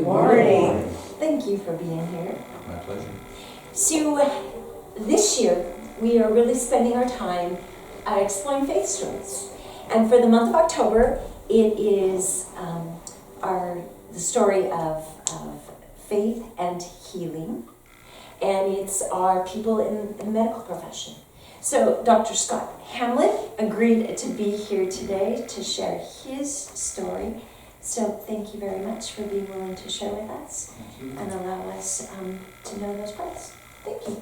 morning. Thank you for being here. My pleasure. So this year we are really spending our time exploring faith stories. And for the month of October, it is the story of faith and healing. And it's our people in the medical profession. So Dr. Scott Hamblin agreed to be here today to share his story. So thank you very much for being willing to share with us and allow us to know those parts. Thank you.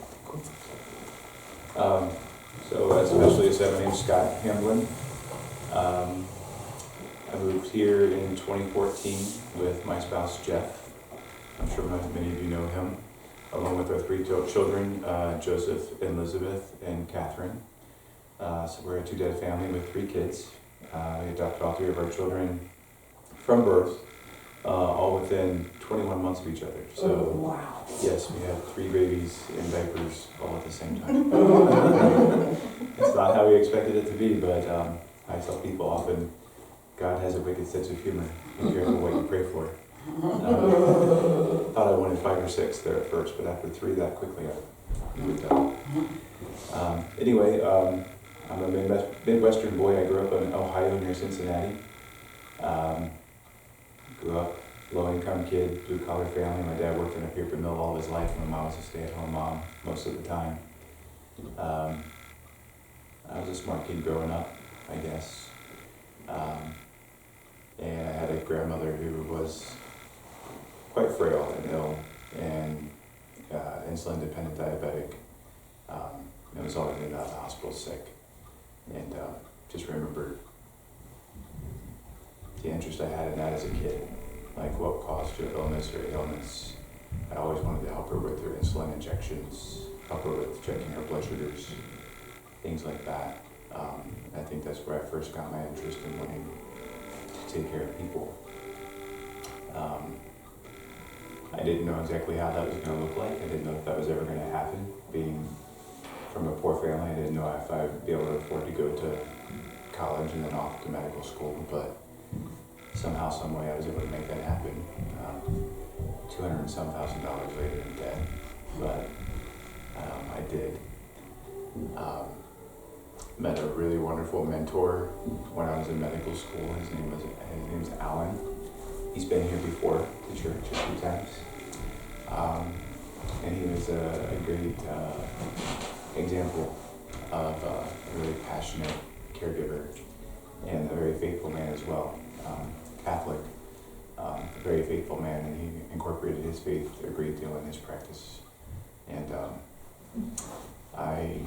So as Ashley said, my name is Scott Hamblin. I moved here in 2014 with my spouse Jeff. I'm sure many of you know him, along with our three children, Joseph, Elizabeth, and Catherine. So we're a two-dad family with three kids. We adopted all three of our children from birth, all within 21 months of each other. So, wow. Yes, we had three babies in diapers all at the same time. It's not how we expected it to be, but I tell people often, God has a wicked sense of humor. Be careful what you pray for. Thought I wanted 5 or 6 there at first, but after 3 that quickly I moved up. Anyway, I'm a Midwestern boy. I grew up in Ohio near Cincinnati. Grew up low-income kid, blue-collar family. My dad worked in a paper mill all his life. My mom was a stay-at-home mom most of the time. I was a smart kid growing up, I guess. And I had a grandmother who was quite frail and ill and insulin-dependent diabetic. I was always in and out of the hospital sick. And just remember the interest I had in that as a kid, like what caused her illness or ailments. I always wanted to help her with her insulin injections, help her with checking her blood sugars, things like that. I think that's where I first got my interest in wanting to take care of people. I didn't know exactly how that was going to look like. I didn't know if that was ever going to happen. Being from a poor family, I didn't know if I would be able to afford to go to college and then off to medical school, but somehow, some way I was able to make that happen. $200 and some thousand later in debt, but I did. Met a really wonderful mentor when I was in medical school. His name's Alan. He's been here before, the church, a few times. And he was a great example of a really passionate caregiver and a very faithful man as well. Catholic, a very faithful man, and he incorporated his faith a great deal in his practice. And I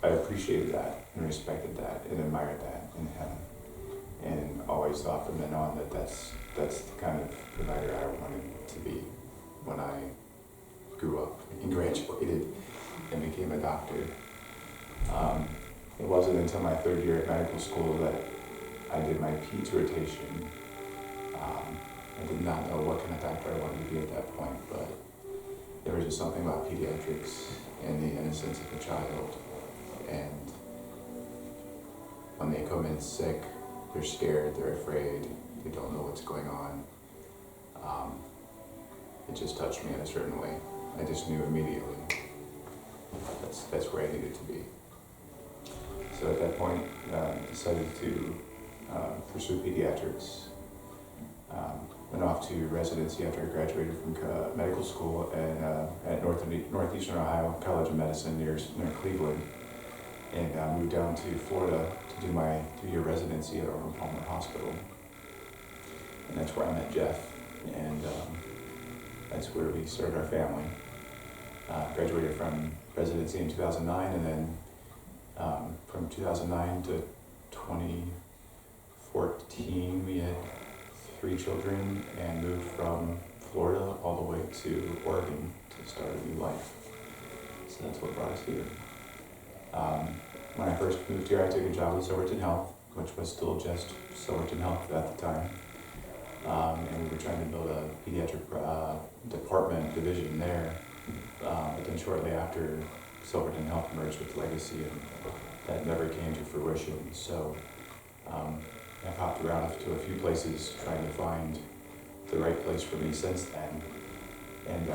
appreciated that and respected that and admired that in him, and always thought from then on that that's the kind of provider I wanted to be when I grew up and graduated and became a doctor. It wasn't until my 3rd year at medical school that I did my peds rotation. I did not know what kind of doctor I wanted to be at that point, but there was just something about pediatrics and the innocence of a child. And when they come in sick, they're scared, they're afraid, they don't know what's going on. It just touched me in a certain way. I just knew immediately that's where I needed to be. So at that point, decided to pursue pediatrics. Went off to residency after I graduated from medical school at Northeastern Ohio College of Medicine near Cleveland, and moved down to Florida to do my 3-year residency at Arnold Palmer Hospital. And that's where I met Jeff, and that's where we started our family. Graduated from residency in 2009, and then from 2009 to 2014, we had 3 children and moved from Florida all the way to Oregon to start a new life. So that's what brought us here. When I first moved here, I took a job with Silverton Health, which was still just Silverton Health at the time. And we were trying to build a pediatric division there. But then shortly after, Silverton Health merged with Legacy, and that never came to fruition. So I popped around to a few places trying to find the right place for me since then. And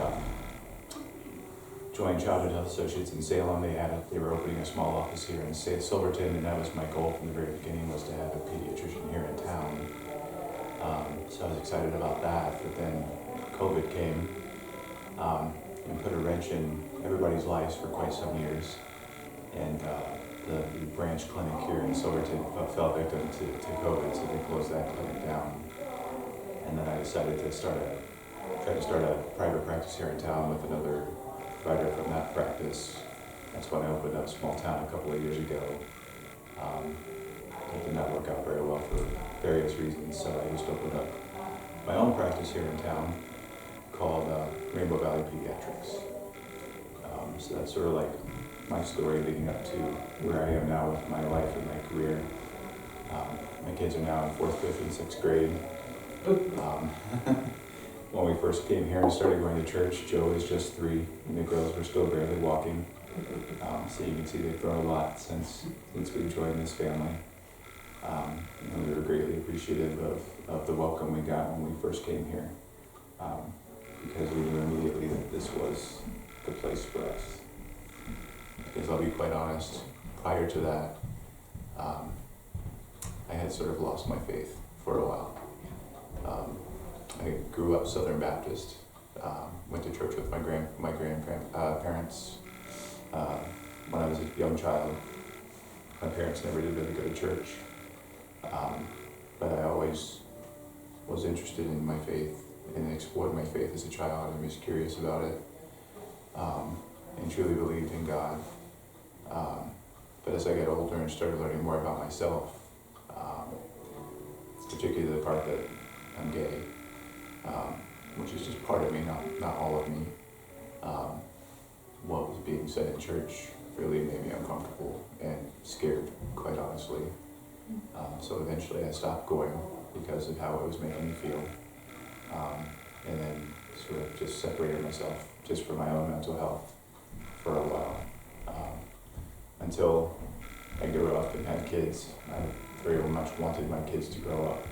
joined Childhood Health Associates in Salem. They were opening a small office here in Silverton, and that was my goal from the very beginning, was to have a pediatrician here in town. So I was excited about that, but then COVID came and put a wrench in everybody's lives for quite some years. And the branch clinic here in Silverton fell victim to COVID, so they closed that clinic down. And then I decided to try to start a private practice here in town with another provider from that practice. That's when I opened up Small Town a couple of years ago. It did not work out very well for various reasons, so I just opened up my own practice here in town called Rainbow Valley Pediatrics. So that's sort of like my story leading up to where I am now with my life and my career. My kids are now in 4th, 5th, and 6th grade. When we first came here and started going to church, Joe was just 3, and the girls were still barely walking. So you can see they've grown a lot since we joined this family. And we were greatly appreciative of the welcome we got when we first came here, because we knew immediately that this was the place for us. Because I'll be quite honest, prior to that, I had sort of lost my faith for a while. I grew up Southern Baptist, went to church with my grandparents when I was a young child. My parents never did really go to church, but I always was interested in my faith and explored my faith as a child and was curious about it, and truly believed in God. But as I got older and started learning more about myself, particularly the part that I'm gay, which is just part of me, not all of me, what was being said in church really made me uncomfortable and scared, quite honestly. So eventually I stopped going because of how it was making me feel, and then sort of just separated myself just for my own mental health for a while, until I grew up and had kids. I very much wanted my kids to grow up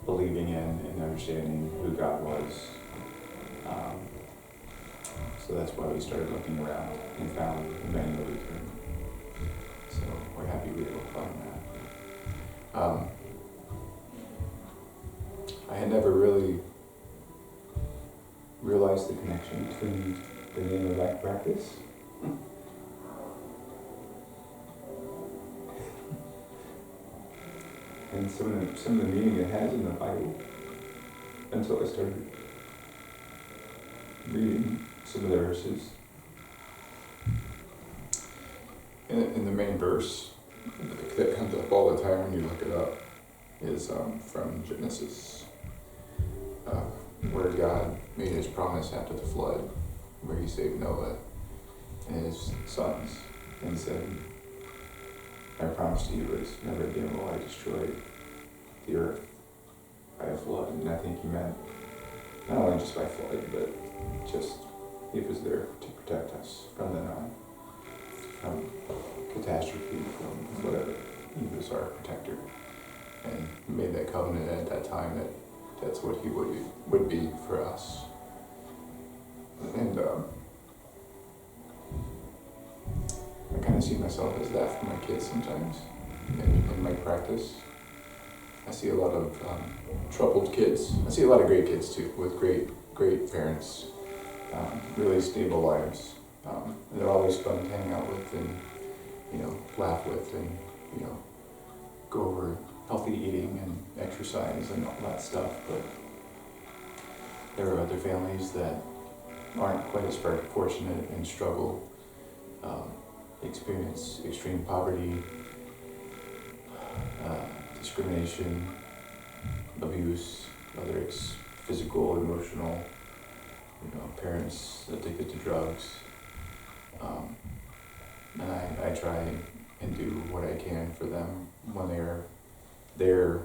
believing in and understanding who God was. So that's why we started looking around and found Immanuel Lutheran. So we're happy we were able to find that. I had never really realized the connection between the name of that practice and some of the meaning it has in the Bible, until I started reading some of the verses. And the main verse that comes up all the time when you look it up is from Genesis, where God made his promise after the flood, where he saved Noah and his sons, and said, "I promise to you is never again will I destroy the earth by a flood." And I think he meant not only just by flood, but just he was there to protect us from from catastrophe, from whatever. He was our protector, and made that covenant at that time that that's what he would be for us. And I kind of see myself as that for my kids sometimes in my practice. I see a lot of troubled kids. I see a lot of great kids too, with great parents, really stable lives. They're always fun to hang out with and, laugh with and, go over healthy eating and exercise and all that stuff. But there are other families that aren't quite as fortunate and struggle, experience extreme poverty, discrimination, abuse, whether it's physical, emotional, parents addicted to drugs. And I try and do what I can for them when they're there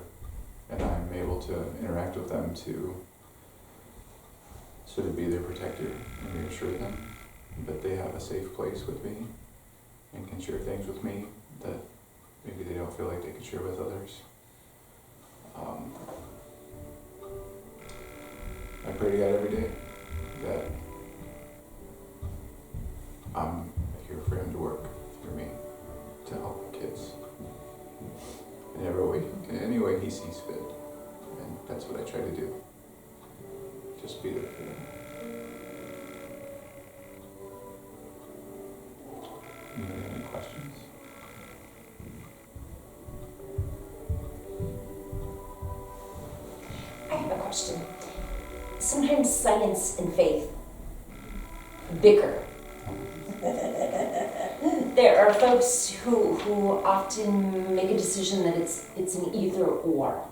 and I'm able to interact with them to sort of be their protector and reassure them that they have a safe place with me and can share things with me that maybe they don't feel like they could share with others. I pray to God every day that I'm here for Him to work through me to help kids in any way He sees fit. And that's what I try to do. Just be there for them. Anybody have any questions? I have a question. Sometimes science and faith bicker. There are folks who often make a decision that it's an either or.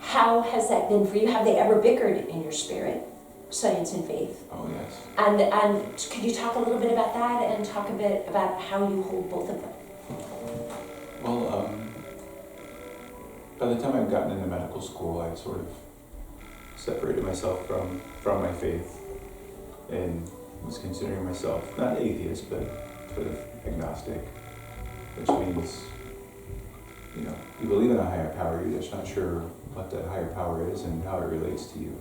How has that been for you? Have they ever bickered in your spirit, science and faith? Oh, yes. And could you talk a little bit about that and talk a bit about how you hold both of them? Well, by the time I'd gotten into medical school, I sort of separated myself from my faith and was considering myself not atheist, but sort of agnostic, which means, you believe in a higher power, you're just not sure what that higher power is and how it relates to you.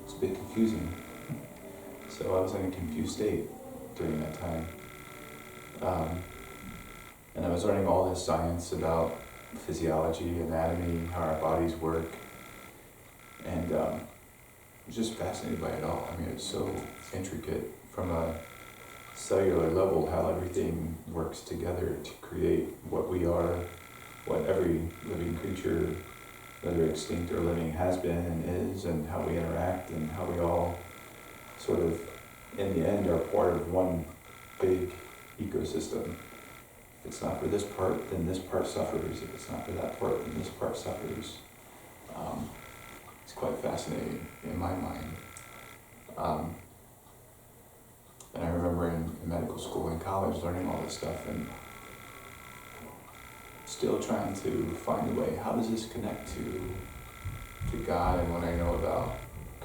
It's a bit confusing. So I was in a confused state during that time. And I was learning all this science about physiology, anatomy, how our bodies work, and I was just fascinated by it all. I mean, it's so intricate from a cellular level, how everything works together to create what we are, what every living creature, whether extinct or living, has been and is, and how we interact, and how we all sort of, in the end, are part of one big ecosystem. If it's not for this part, then this part suffers. If it's not for that part, then this part suffers. It's quite fascinating in my mind. And I remember in medical school and college learning all this stuff and still trying to find a way, how does this connect to God and what I know about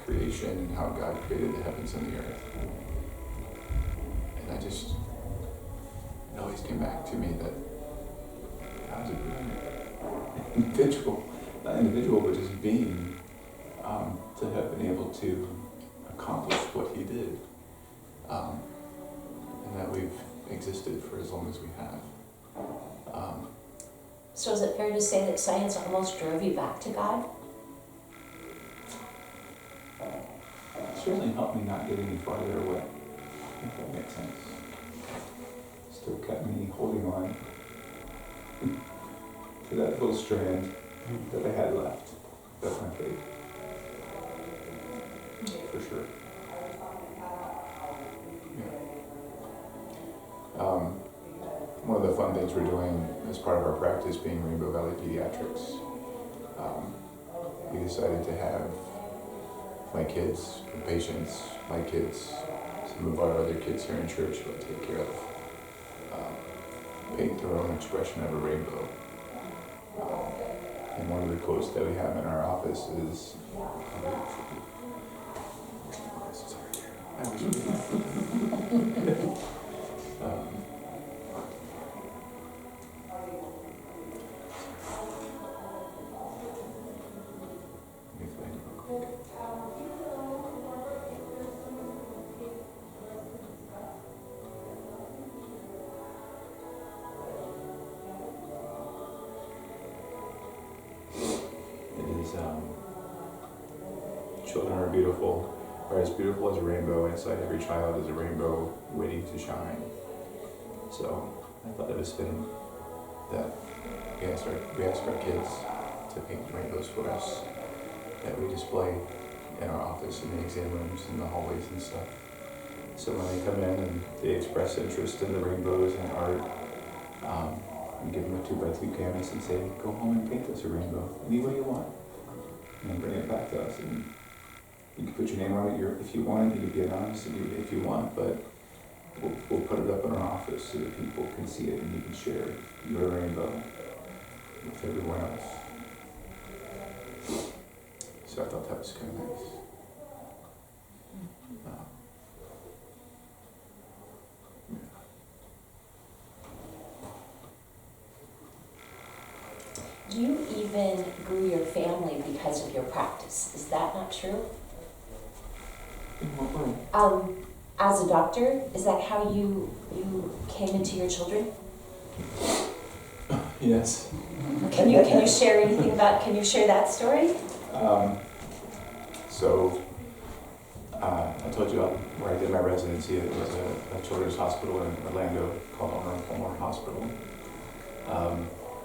creation and how God created the heavens and the earth. And it always came back to me that God's a brilliant individual, not individual, but just being, to have been able to accomplish what He did. And that we've existed for as long as we have. So is it fair to say that science almost drove you back to God? It certainly helped me not get any farther away, if that makes sense. Still kept me holding on to that little strand that I had left. That's my faith. For sure. One of the fun things we're doing as part of our practice being Rainbow Valley Pediatrics, we decided to have my kids, the patients, my kids, some of our other kids here in church who I take care of, paint their own expression of a rainbow. And one of the quotes that we have in our office is, children are beautiful, are as beautiful as a rainbow, and inside every child is a rainbow waiting to shine. So I thought it was fitting that we ask our kids to paint rainbows for us, that we display in our office, in the exam rooms, in the hallways and stuff. So when they come in and they express interest in the rainbows and art, we give them a 2x2 canvas and say, go home and paint us a rainbow, any way you want, and then bring it back to us. And you can put your name on it if you want, you can be anonymous if you want, but we'll put it up in our office so that people can see it and you can share your rainbow with everyone else. So I thought that was kind of nice. You even grew your family because of your practice. Is that not true? As a doctor, is that how you came into your children? Yes. Can you share anything about, can you share that story? I told you where I did my residency. It was a children's hospital in Orlando called Hamblin Hospital.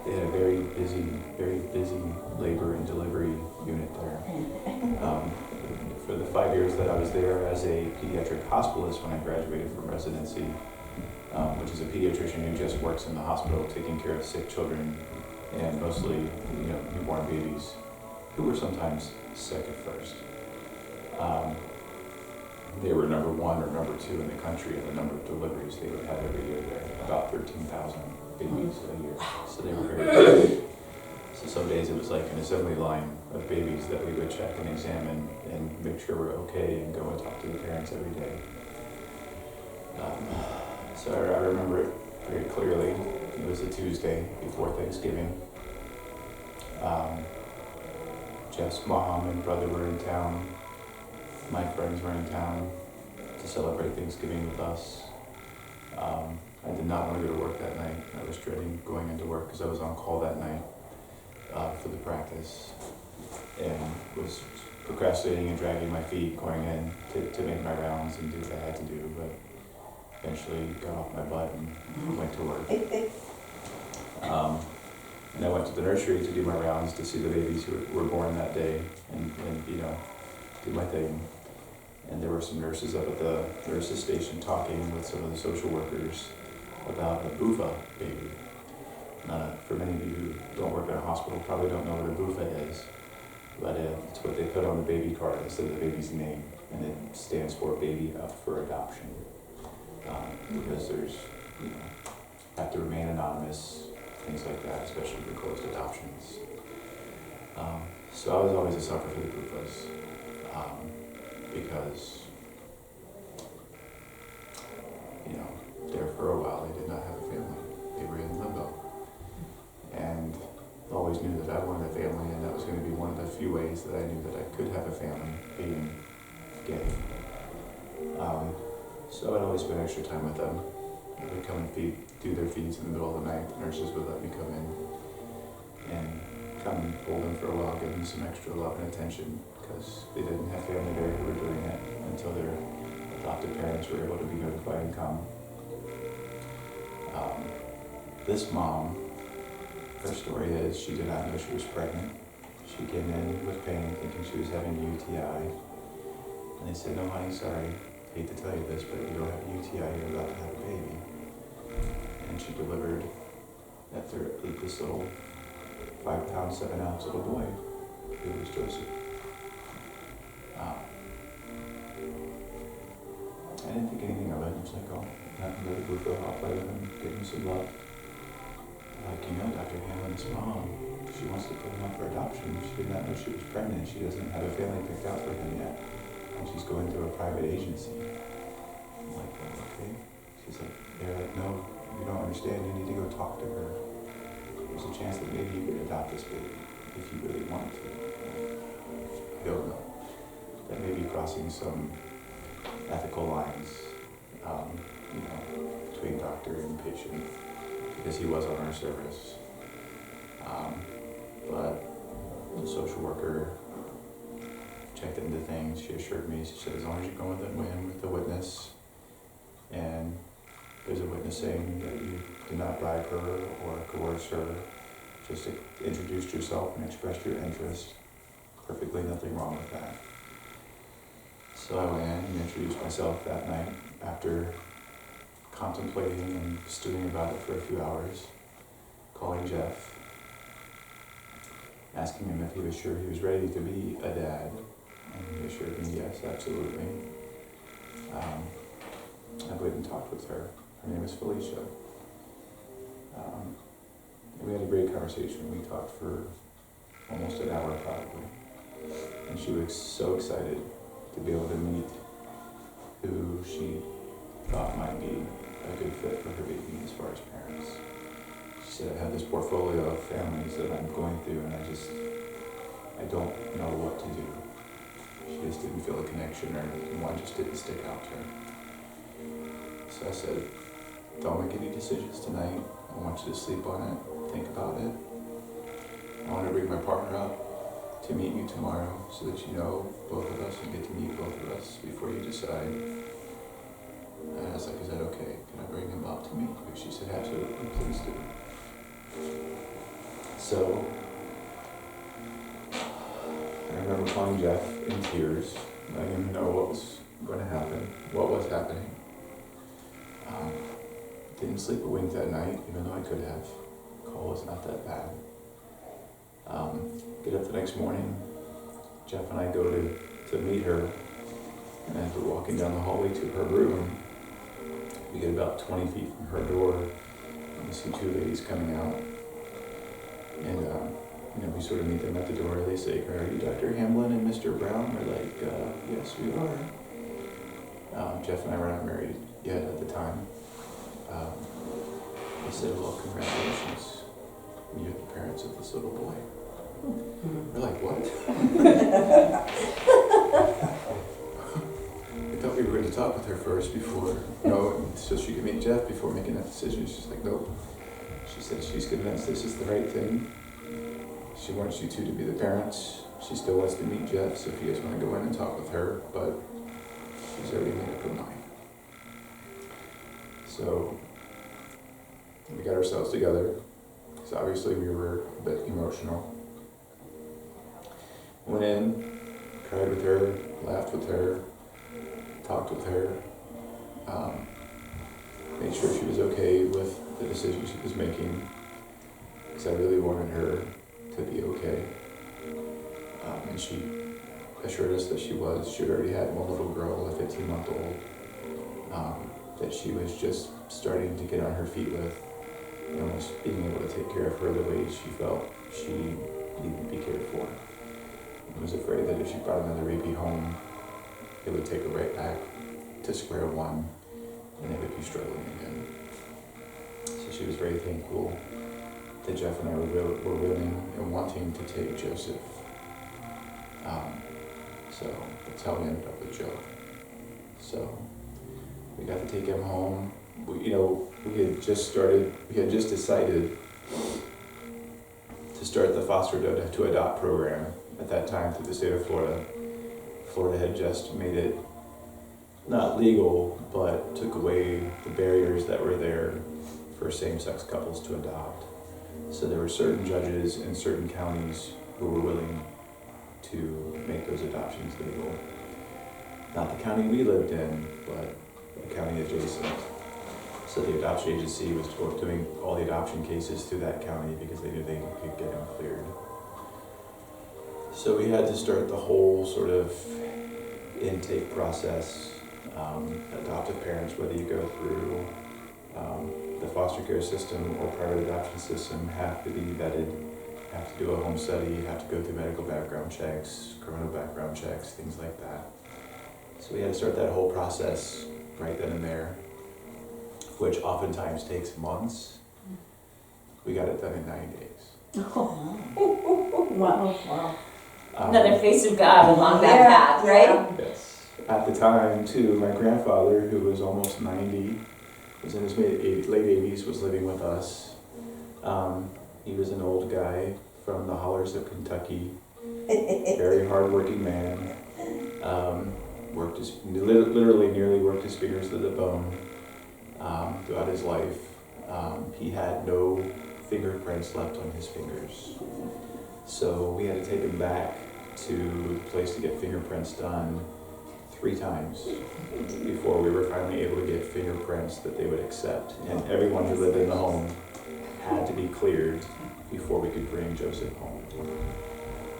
They had a very busy labor and delivery unit there. For the 5 years that I was there as a pediatric hospitalist when I graduated from residency, which is a pediatrician who just works in the hospital taking care of sick children and mostly, newborn babies who were sometimes sick at first. They were number 1 or number 2 in the country in the number of deliveries they would have every year there, about 13,000 babies a year. So they were very busy. So some days it was like an assembly line of babies that we would check and examine and make sure we're okay and go and talk to the parents every day. So I remember it very clearly. It was a Tuesday before Thanksgiving. Jeff's mom and brother were in town. My friends were in town to celebrate Thanksgiving with us. I did not want to go to work that night. I was dreading going into work because I was on call that night for the practice and was procrastinating and dragging my feet going in to make my rounds and do what I had to do, but eventually got off my butt and went to work. And I went to the nursery to do my rounds to see the babies who were born that day and do my thing. And there were some nurses up at the nurses station talking with some of the social workers about a bufa baby. For many of you who don't work in a hospital probably don't know what a bufa is, but it's what they put on the baby card instead of the baby's name, and it stands for baby up for adoption. Because there's, have to remain anonymous, things like that, especially for closed adoptions. So I was always a sucker for the bufas. Because, there for a while they did not have a family. They were in limbo. And always knew that I wanted a family, and that was going to be one of the few ways that I knew that I could have a family, being gay. So I'd always spend extra time with them. I would come and do their feeds in the middle of the night. The nurses would let me come in and come and hold them for a while, give them some extra love and attention, because they didn't have family there who were doing it until their adopted parents were able to be notified and come. This mom, her story is she did not know she was pregnant. She came in with pain, thinking she was having a UTI. And they said, "No, honey, sorry, hate to tell you this, but you don't have a UTI, you're about to have a baby." And she delivered after this little 5-pound, 7-ounce little boy, who was Joseph. I didn't think anything of it. I was like, oh, nothing really good for I'll play with him, give him some love. Like, Dr. Hamlin's mom, she wants to put him up for adoption. She did not know she was pregnant. She doesn't have a family picked out for him yet. And she's going through a private agency. I'm like, well, okay. She's like, they're like, no, you don't understand. You need to go talk to her. There's a chance that maybe you could adopt this baby if you really wanted to. I don't know. That may be crossing some ethical lines, between doctor and patient, because he was on our service. But the social worker checked into things. She assured me, she said, as long as you go with the witness, and there's a witness saying that you did not bribe her or coerce her, just introduced yourself and expressed your interest, perfectly nothing wrong with that. So I went in and introduced myself that night after contemplating and stewing about it for a few hours, calling Jeff, asking him if he was sure he was ready to be a dad, and he assured me, yes, absolutely. I went and talked with her. Her name is Felicia. We had a great conversation. We talked for almost an hour probably, and she was so excited to be able to meet who she thought might be a good fit for her baby as far as parents. She said, I have this portfolio of families that I'm going through, and I don't know what to do. She just didn't feel a connection, or one just didn't stick out to her. So I said, don't make any decisions tonight. I want you to sleep on it, think about it. I want to bring my partner up to meet you tomorrow so that you know both of us and get to meet both of us before you decide. And I was like, is that okay? Can I bring him up to meet you? She said, absolutely, please do. So I remember calling Jeff in tears, letting him know what was going to happen, what was happening. Didn't sleep a wink that night, even though I could have. Call was not that bad. Get up the next morning, Jeff and I go to meet her, and as we're walking down the hallway to her room, we get about 20 feet from her door, and we see two ladies coming out. And we sort of meet them at the door. They say, are you Dr. Hamblin and Mr. Brown? We're like, yes, we are. Jeff and I were not married yet at the time. They said, well, congratulations. You're the parents of this little boy. We're like, what? I thought we were going to talk with her first so she could meet Jeff before making that decision. She's like, nope. She said she's convinced this is the right thing. She wants you two to be the parents. She still wants to meet Jeff, so if you guys want to go in and talk with her, but she's already made up her mind. So we got ourselves together, because obviously we were a bit emotional. Went in, cried with her, laughed with her, talked with her, made sure she was okay with the decision she was making, because I really wanted her to be okay. And she assured us that she was. She had already had one little girl, a 15-month-old, that she was just starting to get on her feet with, and was being able to take care of her the way she felt she needed to be cared for. I was afraid that if she brought another baby home, it would take her right back to square one, and they would be struggling again. So she was very thankful that Jeff and I were willing and wanting to take Joseph. So that's how we ended up with Joe. So we got to take him home. We had just decided to start the foster to adopt program at that time through the state of Florida. Florida had just made it not legal, but took away the barriers that were there for same-sex couples to adopt. So there were certain judges in certain counties who were willing to make those adoptions legal. Not the county we lived in, but a county adjacent. So the adoption agency was doing all the adoption cases through that county because they knew they could get them cleared. So we had to start the whole sort of intake process. Adoptive parents, whether you go through the foster care system or private adoption system, have to be vetted, have to do a home study, have to go through medical background checks, criminal background checks, things like that. So we had to start that whole process right then and there, which oftentimes takes months. We got it done in 9 days. Oh. Wow. Another face of God along that path, right? Yes. At the time, too, my grandfather, who was almost 90, was in his late 80s, was living with us. He was an old guy from the hollers of Kentucky, very hardworking man. Literally nearly worked his fingers to the bone throughout his life. He had no fingerprints left on his fingers. So we had to take him back to the place to get fingerprints done 3 times before we were finally able to get fingerprints that they would accept. And everyone who lived in the home had to be cleared before we could bring Joseph home.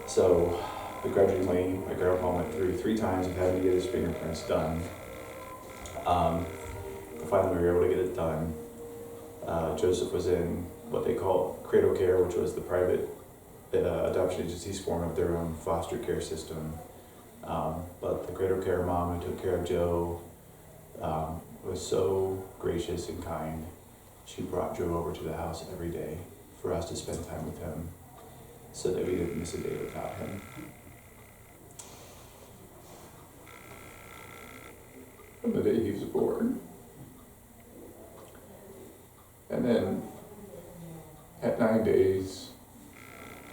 So begrudgingly, my grandpa went through 3 times of having to get his fingerprints done. Finally, we were able to get it done. Joseph was in what they call cradle care, which was the private adoption agency's form of their own foster care system. But the cradle care mom who took care of Joe was so gracious and kind. She brought Joe over to the house every day for us to spend time with him so that we didn't miss a day without him. day he was born. And then at 9 days,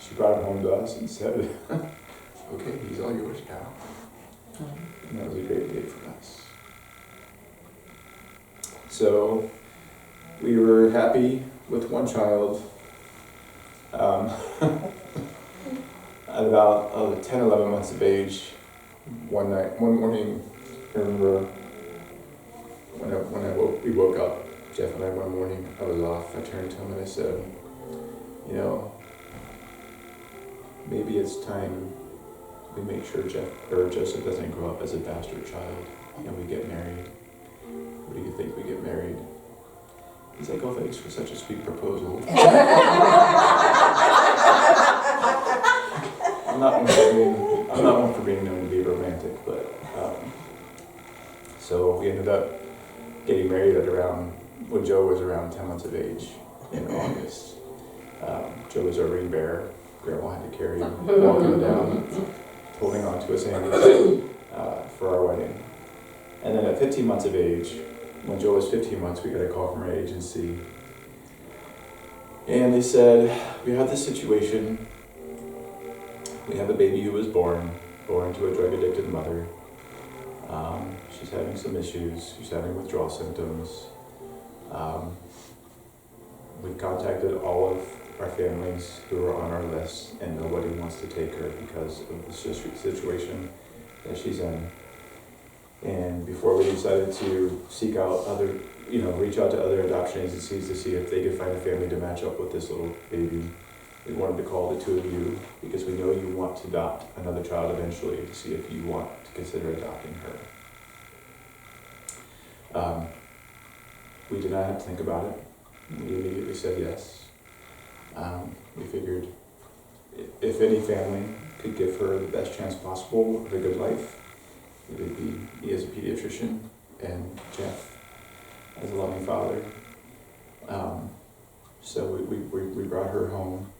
she brought him home to us and said, okay, he's all yours now. And that was a great day for us. So we were happy with one child. At about 10, 11 months of age, one morning, I remember when we woke up, Jeff and I, one morning, I was off. I turned to him and I said, you know, maybe it's time we make sure Joseph doesn't grow up as a bastard child and we get married. What do you think, we get married? He's like, oh, thanks for such a sweet proposal. I'm not one for being known to be romantic, but so we ended up getting married at around when Joe was around 10 months of age in August. Joe was our ring bearer. Grandma had to carry him, walk him down, holding on to his hand for our wedding. And then at 15 months of age, when Joe was 15 months, we got a call from our agency. And they said, we have this situation. We have a baby who was born to a drug-addicted mother. She's having some issues. She's having withdrawal symptoms. We've contacted all of our families who are on our list, and nobody wants to take her because of the situation that she's in. And before we decided to seek out reach out to other adoption agencies to see if they could find a family to match up with this little baby, we wanted to call the two of you because we know you want to adopt another child eventually, to see if you want to consider adopting her. We did not have to think about it. We immediately said yes. We figured if any family could give her the best chance possible of a good life, it would be me as a pediatrician and Jeff as a loving father. So we brought her home.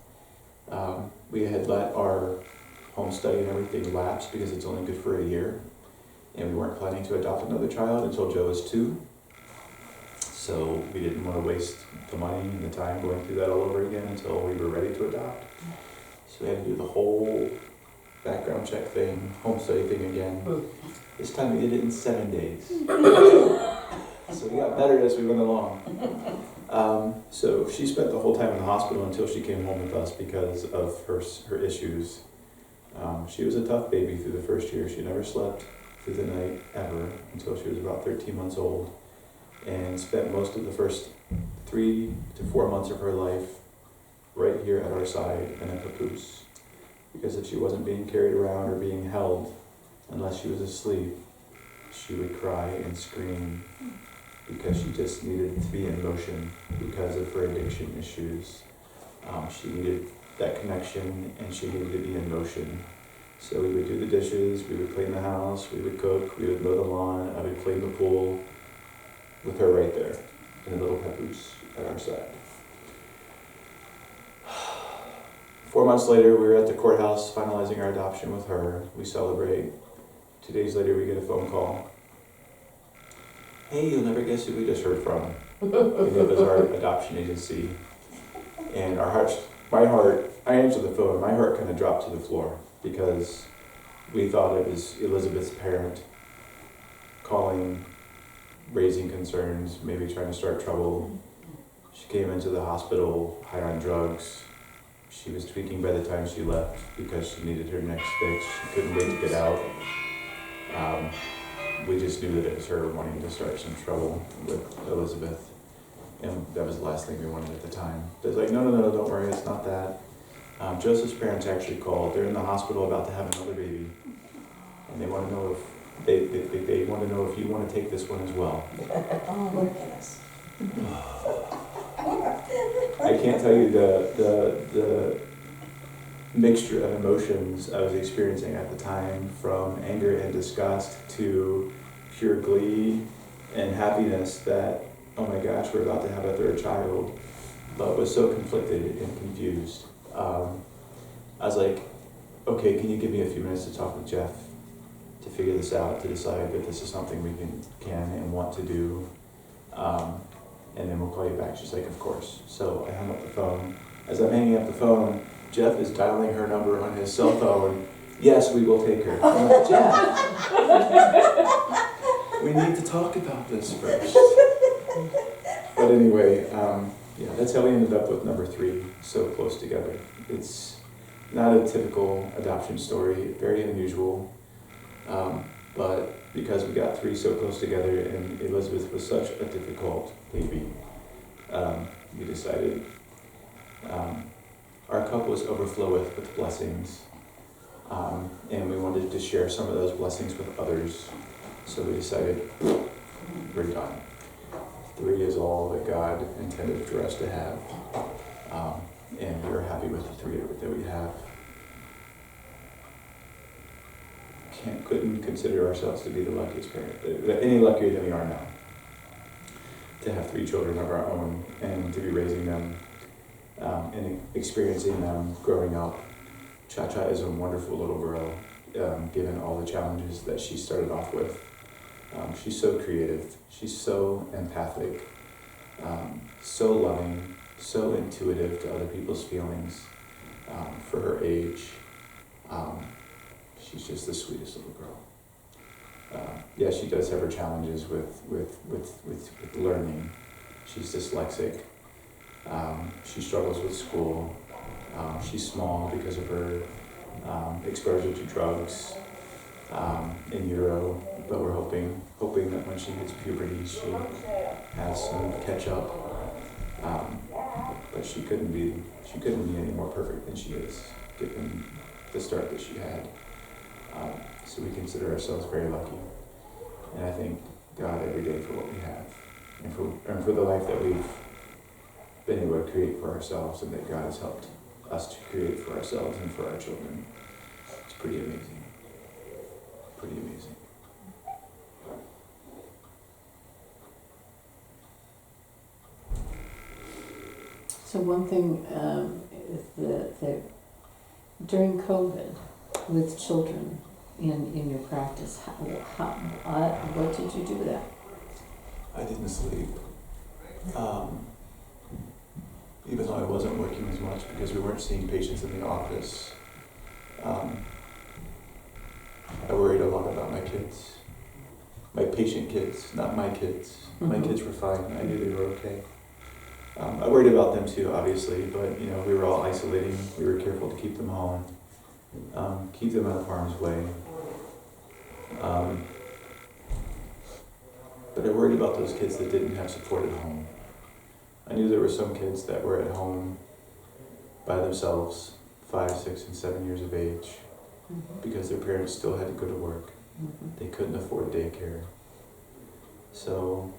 We had let our home study and everything lapse because it's only good for a year, and we weren't planning to adopt another child until Joe was 2. So we didn't want to waste the money and the time going through that all over again until we were ready to adopt. So we had to do the whole background check thing, home study thing again. This time we did it in 7 days. So we got better as we went along. So she spent the whole time in the hospital until she came home with us because of her issues. She was a tough baby through the first year. She never slept through the night ever until she was about 13 months old, and spent most of the first 3 to 4 months of her life right here at our side in a papoose. Because if she wasn't being carried around or being held, unless she was asleep, she would cry and scream because she just needed to be in motion because of her addiction issues. She needed that connection and she needed to be in motion. So we would do the dishes, we would clean the house, we would cook, we would mow the lawn, I would clean the pool with her right there in a little papoose at our side. 4 months later, we were at the courthouse finalizing our adoption with her. We celebrate. 2 days later, we get a phone call. Hey, you'll never guess who we just heard from. And it was our adoption agency. And I answered the phone, my heart kind of dropped to the floor because we thought it was Elizabeth's parent calling, raising concerns, maybe trying to start trouble. She came into the hospital high on drugs. She was tweaking by the time she left because she needed her next fix. She couldn't wait to get out. We just knew that it was her wanting to start some trouble with Elizabeth. And that was the last thing we wanted at the time. They was like, no, don't worry, it's not that. Joseph's parents actually called. They're in the hospital about to have another baby. And they want to know if they want to know if you want to take this one as well. Oh, look at us. I can't tell you the mixture of emotions I was experiencing at the time, from anger and disgust to pure glee and happiness that, oh my gosh, we're about to have a third child, but was so conflicted and confused. I was like, okay, can you give me a few minutes to talk with Jeff? to figure this out, to decide that this is something we can and want to do. And then we'll call you back. She's like, of course. So I hung up the phone. As I'm hanging up the phone, Jeff is dialing her number on his cell phone. Yes, we will take her. I'm like, Jeff, we need to talk about this first. But anyway, yeah, that's how we ended up with number 3, so close together. It's not a typical adoption story, very unusual. But because we got 3 so close together and Elizabeth was such a difficult baby, we decided our cup was overfloweth with blessings. And we wanted to share some of those blessings with others. So we decided, we're done. 3 is all that God intended for us to have. And we're happy with the 3 that we have. Couldn't consider ourselves to be the luckiest parent, any luckier than we are now. To have 3 children of our own and to be raising them and experiencing them growing up. Cha-Cha is a wonderful little girl, given all the challenges that she started off with. She's so creative, she's so empathic, so loving, so intuitive to other people's feelings for her age. She's just the sweetest little girl. Yeah, she does have her challenges with learning. She's dyslexic. She struggles with school. She's small because of her exposure to drugs in utero, but we're hoping that when she hits puberty, she has some catch up. But she couldn't be any more perfect than she is, given the start that she had. So we consider ourselves very lucky, and I thank God every day for what we have, and for the life that we've been able to create for ourselves, and that God has helped us to create for ourselves and for our children. It's pretty amazing. Pretty amazing. So one thing is that during COVID, with children in your practice, what did you do that? I didn't sleep. Even though I wasn't working as much because we weren't seeing patients in the office, I worried a lot about my kids. My patient kids, not my kids. Mm-hmm. My kids were fine. I knew they were okay. I worried about them too, obviously, but we were all isolating. We were careful to keep them home, keep them out of harm's way. But I worried about those kids that didn't have support at home. I knew there were some kids that were at home by themselves, 5, 6, and 7 years of age, because their parents still had to go to work. They couldn't afford daycare. So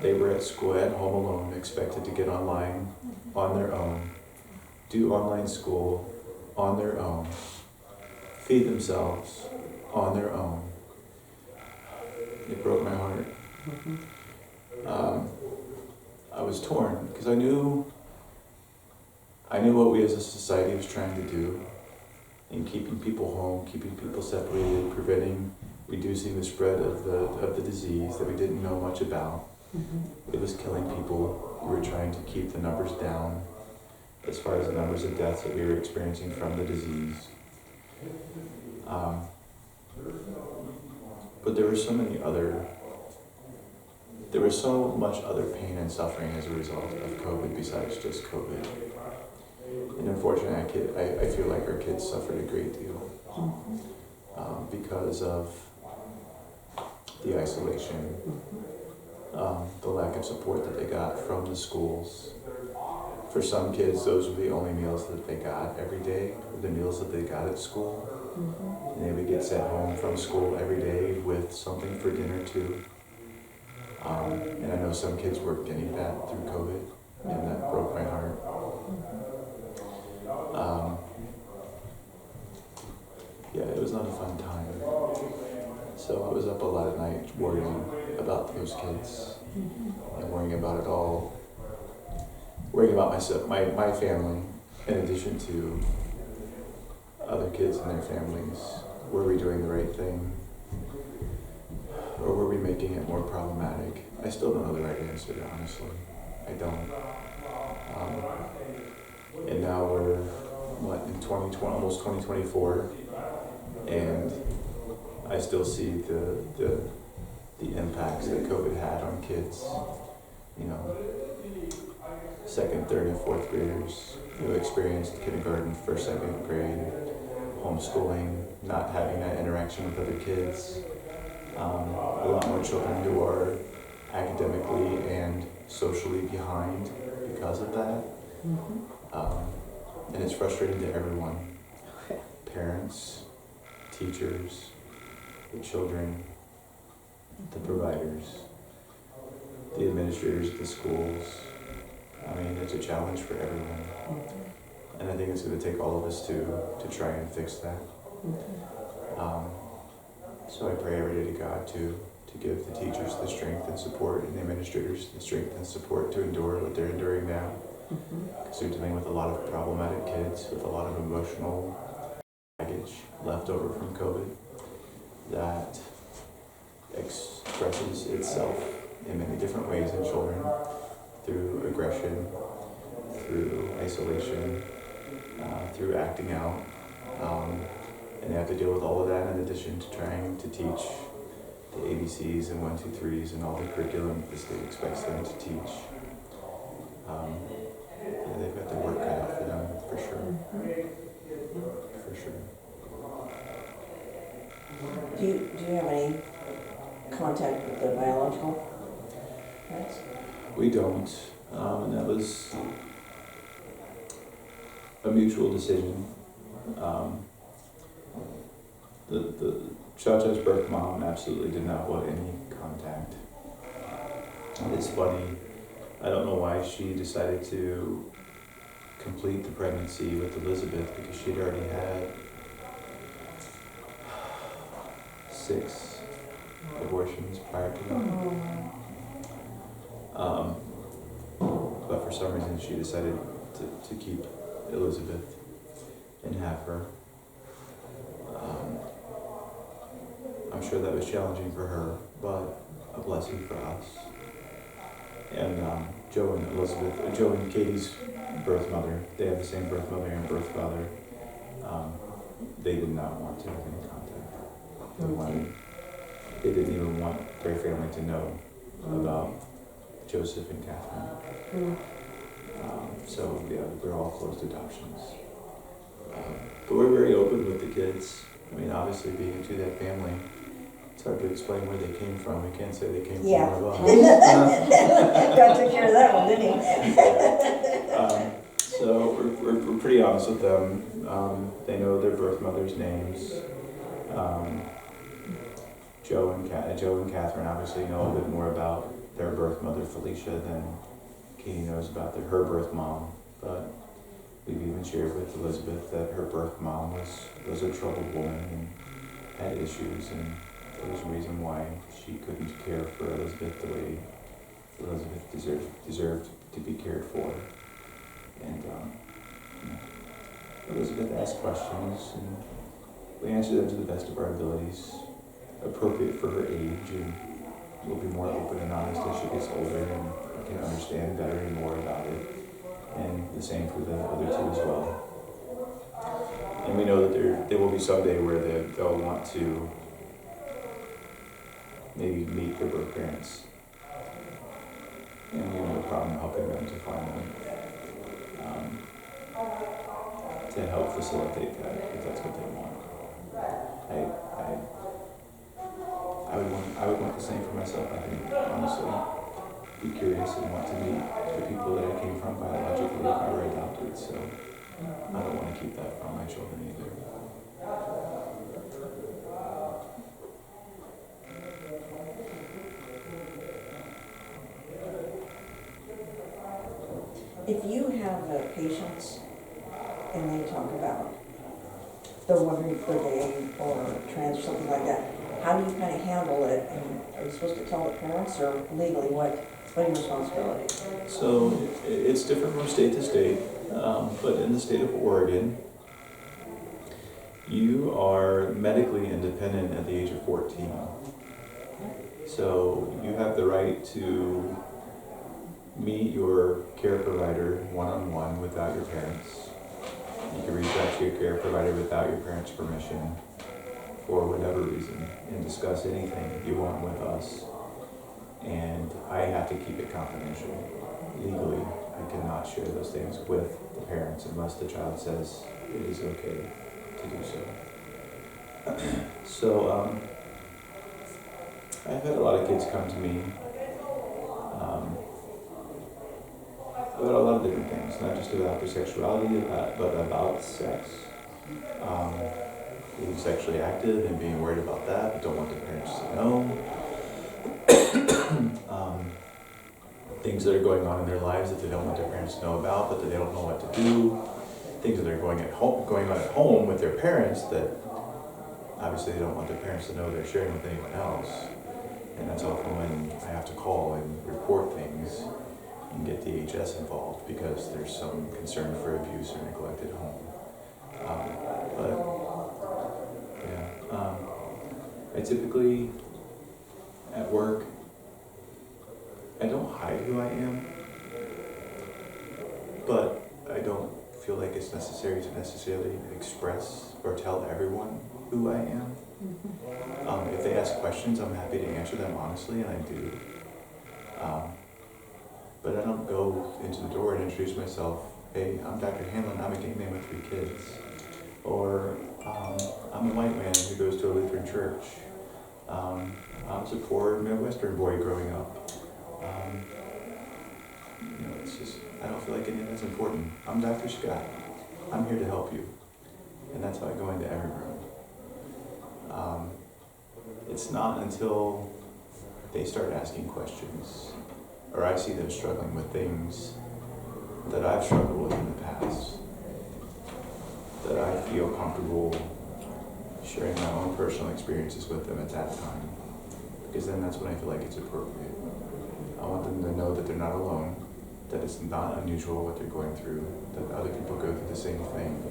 they were at school at home alone, expected to get online on their own, do online school on their own, feed themselves on their own. It broke my heart. I was torn because I knew what we as a society was trying to do in keeping people home, keeping people separated, reducing the spread of the disease that we didn't know much about. It was killing people. We were trying to keep the numbers down as far as the numbers of deaths that we were experiencing from the disease. But there was so much other pain and suffering as a result of COVID besides just COVID. And unfortunately, I feel like our kids suffered a great deal because of the isolation, the lack of support that they got from the schools. For some kids, those were the only meals that they got every day, the meals that they got at school. And they would get sent home from school every day with something for dinner too. And I know some kids weren't getting that through COVID, and that broke my heart. Yeah, it was not a fun time. So I was up a lot at night worrying about those kids and worrying about it all. Worrying about myself, my family, in addition to other kids and their families, were we doing the right thing? Or were we making it more problematic? I still don't know the right answer, honestly. I don't. And now we're, in 2020, almost 2024, and I still see the impacts that COVID had on kids, you know, second, third, and fourth graders who experienced kindergarten, first, second grade, homeschooling, not having that interaction with other kids. A lot more children who are academically and socially behind because of that. And it's frustrating to everyone. Parents, teachers, the children, the providers, the administrators of the schools. I mean, it's a challenge for everyone. And I think it's going to take all of us to try and fix that. So I pray every day to God to give the teachers the strength and support, and the administrators the strength and support to endure what they're enduring now. Because they're dealing with a lot of problematic kids with a lot of emotional baggage left over from COVID that expresses itself in many different ways in children, through aggression, through isolation, through acting out. And they have to deal with all of that in addition to trying to teach the ABCs and 1, 2, 3s and all the curriculum the state expects them to teach. Yeah, they've got their work cut out for them, for sure. For sure. Do you have any contact with the biological parents? We don't, and that was a mutual decision. The Cha-Cha's birth mom absolutely did not want any contact. It's funny, I don't know why she decided to complete the pregnancy with Elizabeth, because she'd already had 6 abortions prior to that. But for some reason she decided to keep Elizabeth and have her. I'm sure that was challenging for her, but a blessing for us. And Joe and Katie's birth mother, they have the same birth mother and birth father. They did not want to have any contact. They didn't even want their family to know about Joseph and Catherine. So yeah, we're all closed adoptions. But we're very open with the kids. I mean, obviously being into that family, it's hard to explain where they came from. We can't say they came from one of us. God took care of that one, didn't he? So we're pretty honest with them. They know their birth mother's names. Joe and Catherine obviously know a bit more about their birth mother, Felicia, than Katie knows about her birth mom. But we've even shared with Elizabeth that her birth mom was a troubled woman and had issues, and there was a reason why she couldn't care for Elizabeth the way Elizabeth deserved to be cared for. And Elizabeth asked questions, and we answered them to the best of our abilities, appropriate for her age, and we'll be more open and honest as she gets older and can understand better and more about it. And the same for the other 2 as well. And we know that there will be someday where they'll want to maybe meet their birth parents. And we have no problem helping them to find them, to help facilitate that, if that's what they want. I would want the same for myself, I think, honestly. Be curious and want to meet the people that I came from biologically if I were adopted, so I don't want to keep that from my children either. If you have patients and they talk about they're wondering if they're gay or trans or something like that, how do you kind of handle it? And are you supposed to tell the parents, or legally what are your responsibilities? So it's different from state to state, but in the state of Oregon, You are medically independent at the age of 14. So you have the right to meet your care provider one-on-one without your parents. You can reach out to your care provider without your parents' permission for whatever reason and discuss anything you want with us. And I have to keep it confidential. Legally, I cannot share those things with the parents unless the child says it is okay to do so. So, I've had a lot of kids come to me about a lot of different things, not just about their sexuality, but about sex. Being sexually active and being worried about that, but don't want their parents to know. Things that are going on in their lives that they don't want their parents to know about, but that they don't know what to do. Things that are going on at home with their parents that obviously they don't want their parents to know they're sharing with anyone else. And that's often when I have to call and report things and get DHS involved because there's some concern for abuse or neglect at home. I typically, at work, I don't hide who I am, but I don't feel like it's necessary to necessarily express or tell everyone who I am. If they ask questions, I'm happy to answer them honestly, and I do. But I don't go into the door and introduce myself, hey, I'm Dr. Hamblin, I'm a gay man with 3 kids. Or, I'm a white man who goes to a Lutheran church. I was a poor Midwestern boy growing up. It's just, I don't feel like any of that's important. I'm Dr. Scott. I'm here to help you. And that's how I go into every room. It's not until they start asking questions, or I see them struggling with things that I've struggled with in the past, that I feel comfortable sharing my own personal experiences with them at that time. Because then that's when I feel like it's appropriate. I want them to know that they're not alone, that it's not unusual what they're going through, that other people go through the same thing,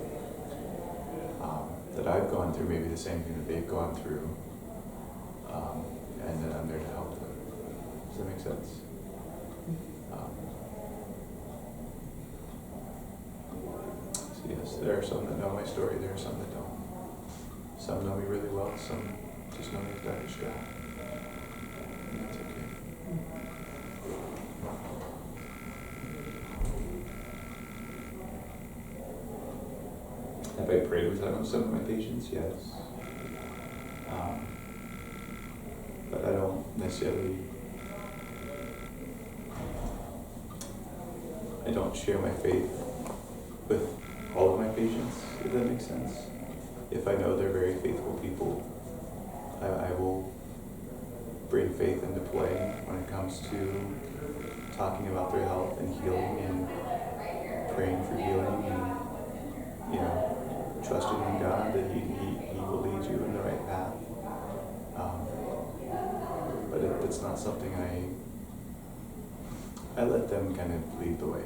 that I've gone through maybe the same thing that they've gone through, and that I'm there to help them. Does that make sense? So yes, there are some that know my story, there are some that don't. Some know me really well, some just know me as Dr. Scott. And that's okay. Have I prayed with some of my patients? Yes. But I don't necessarily, I don't share my faith with all of my patients, if that makes sense. If I know they're very faithful people, I will bring faith into play when it comes to talking about their health and healing and praying for healing and, trusting in God that He will lead you in the right path. But it's not something I let them kind of lead the way.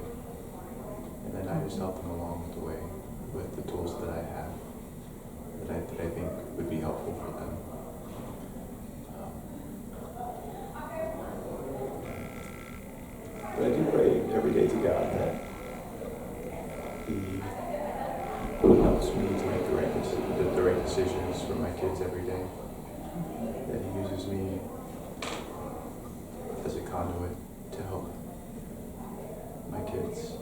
And then I just help them along the way with the tools that I have that I think would be helpful for them. But I do pray every day to God that He helps me to make the right decisions for my kids every day. That He uses me as a conduit to help my kids.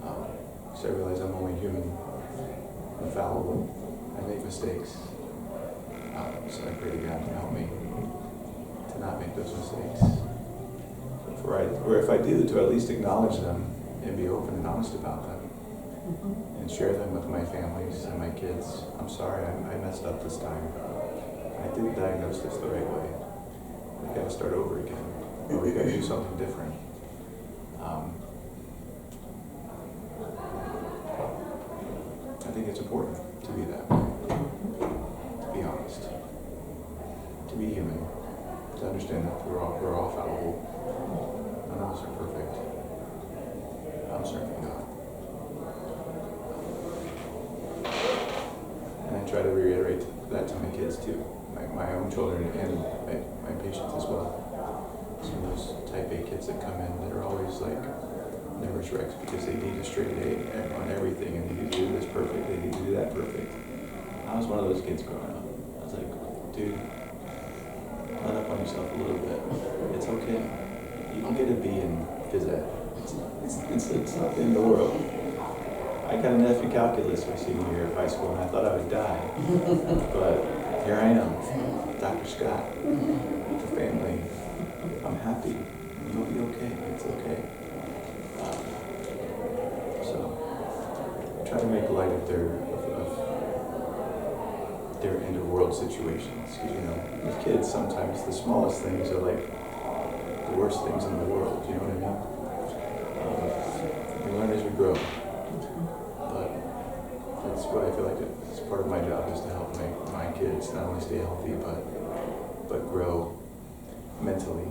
Because I realize I'm only human, I'm fallible, I make mistakes. So I pray to God to help me to not make those mistakes. Or if I do, to at least acknowledge them and be open and honest about them. And share them with my families and my kids. I'm sorry, I messed up this time. I didn't diagnose this the right way. We gotta start over again. Or we gotta do something different. I think it's important to be that way. To be honest. To be human. To understand that we're all fallible. None of us are perfect. I'm certainly not. kids too, my own children and my patients as well. Some of those type A kids that come in that are always like nervous wrecks because they need a straight A on everything and they need to do this perfect, they need to do that perfect. I was one of those kids growing up. I was like, dude, let up on yourself a little bit. It's okay. You can get a B in phys ed. It's not the end of the world. I got an F in calculus my senior year of high school and I thought I would die. But here I am, Dr. Scott, with the family. I'm happy. You'll be okay. It's okay. So try to make light of their end of world situations. Because, you know, with kids, sometimes the smallest things are like the worst things in the world. You know what I mean? We learn as we grow. But that's what I feel like it's part of my job is to help my kids not only stay healthy but grow mentally,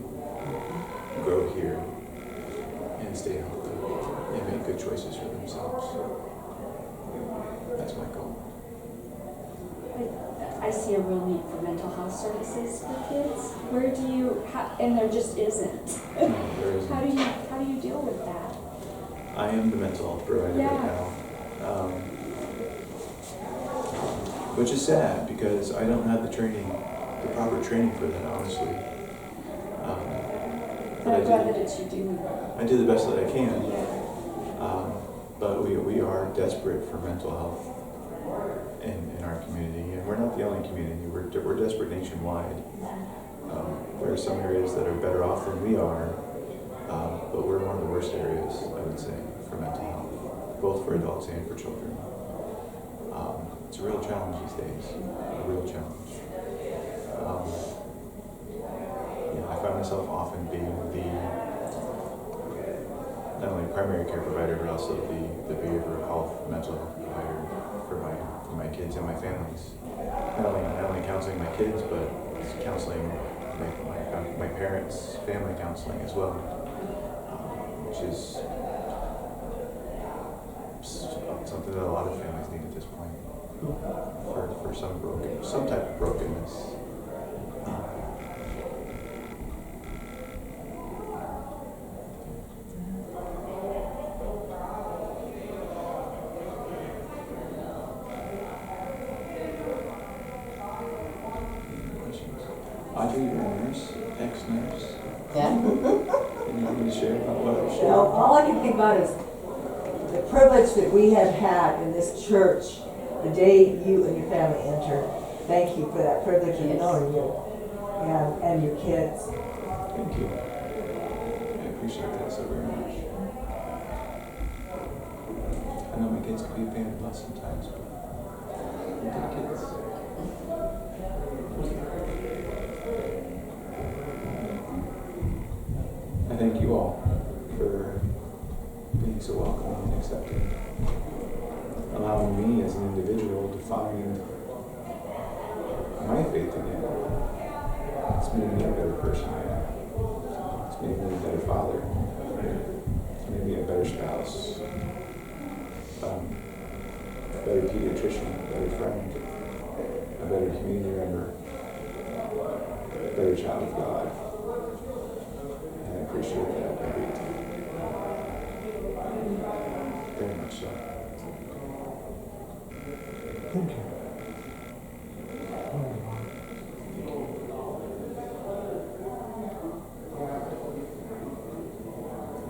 grow here, and stay healthy, and make good choices for themselves. That's my goal. I see a real need for mental health services for kids. Where do you, and there just isn't. No, there isn't. How do you deal with that? I am the mental health provider right now. Which is sad because I don't have the proper training for that, honestly. But I'm glad that it's you doing that. I do the best that I can. Yeah. But we are desperate for mental health in our community, and we're not the only community. We're desperate nationwide. There are some areas that are better off than we are, but we're one of the worst areas, I would say, for mental health, both for adults and for children. It's a real challenge these days, a real challenge. I find myself often being not only primary care provider, but also the behavioral health, mental health provider for my kids and my families. Not only counseling my kids, but counseling my parents, family counseling as well, which is something that a lot of families need at this point for some type of brokenness. Audrey, you're a nurse, ex-nurse. Yeah. Anything to share about what I've shared? Well, all I can think about is the privilege that we have had in this church the day you and your family entered. Thank you for that privilege of Yes. knowing you and your kids. Thank you. I appreciate that so very much. I know my kids can be a pain in the butt sometimes, but they're good kids. I thank you all for being so welcoming and accepting, allowing me as an individual to find my faith again. It's made me a better person. It's made me a better father. It's made me a better spouse, a better pediatrician, a better friend, a better community member, a better child of God. And I appreciate that every time. Very much so. Thank you.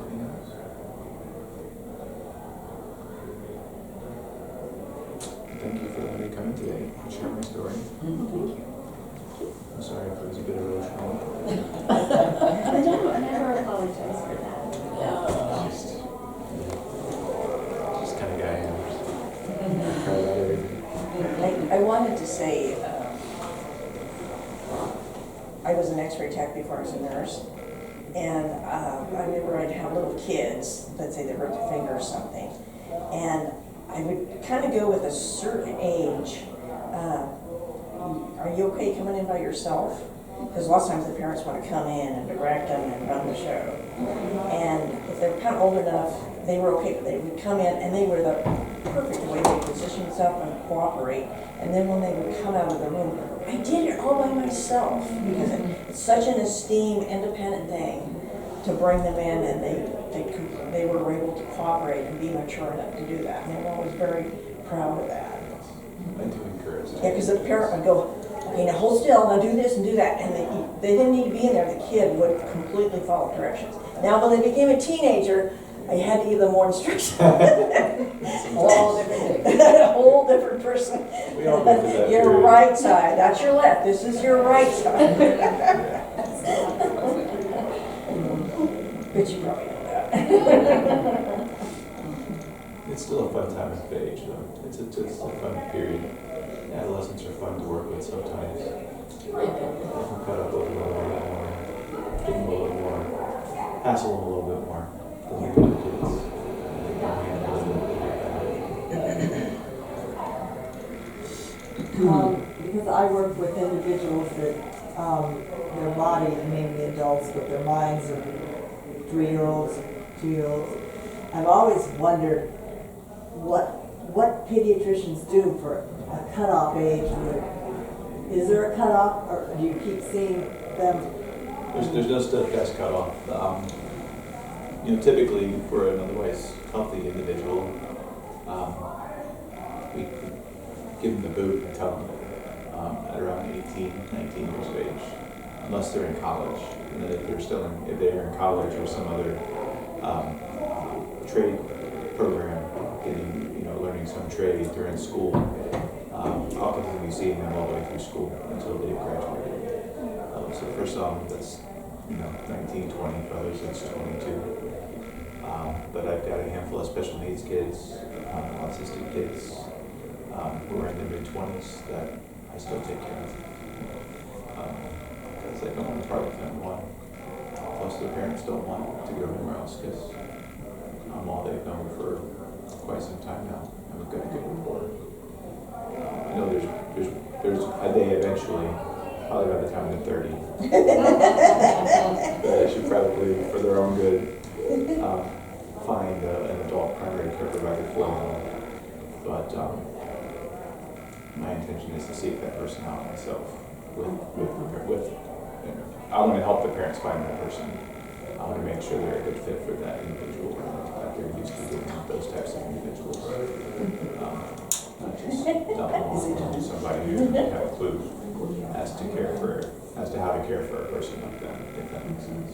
Anything else? Thank you for letting me come in today and share my story. I'm sorry if it was a bit emotional. I never apologize for that. Just kind of guy I am. Cry about everything. I wanted to say, I was an x-ray tech before I was a nurse, and I remember I'd have little kids, let's say they hurt their finger or something, and I would kind of go with a certain age, are you okay coming in by yourself? Because a lot of times the parents want to come in and direct them and run the show. And if they're kind of old enough, they were okay, but they would come in and they were the perfect the way they position themselves and cooperate. And then when they would come out of the room, I did it all by myself, because it's such an esteemed, independent thing to bring them in, and they were able to cooperate and be mature enough to do that. And they were always very proud of that. I do encourage that. Yeah, because the parent would go, okay, now hold still, now do this and do that, and they didn't need to be in there, the kid would completely follow directions. Now, when they became a teenager, I had to give them more instructions. All different things. A whole different person. We all go through that Your period. right side, that's your left, this is your right side. But you probably know that. It's still a fun time of age, though. It's a fun period. Adolescents are fun to work with sometimes. You can cut up a little more, give them a little more, hassle them a little bit more than the other kids. They can handle it a little bit better. Because I work with individuals that, their body, mainly adults, but their minds are 3-year-olds, 2-year-olds. I've always wondered what pediatricians do for a cutoff age. Is there a cutoff, or do you keep seeing them? There's no steadfast cutoff. Typically for an otherwise healthy individual, we give them the boot and tell them at around 18, 19 years of age, unless they're in college. And then if they're in college or some other trade program, learning some trade during school, I'll continue seeing them all the way through school until they graduate. So for some, that's 19, 20, for others it's 22. But I've got a handful of special needs kids, autistic kids, who are in their mid-20s that I still take care of. Because I don't want to part with them, one. Plus the parents don't want to go anywhere else, because I'm all they've known for quite some time now, and we've got a good rapport. I know there's a day eventually, probably by the time they're 30, that I should probably, for their own good, find an adult primary care provider for them. But my intention is to seek that person out myself. I want to help the parents find that person. I want to make sure they're a good fit for that individual, that they're used to dealing with those types of individuals. Not just somebody who doesn't have a clue as to how to care for a person like that, if that makes sense.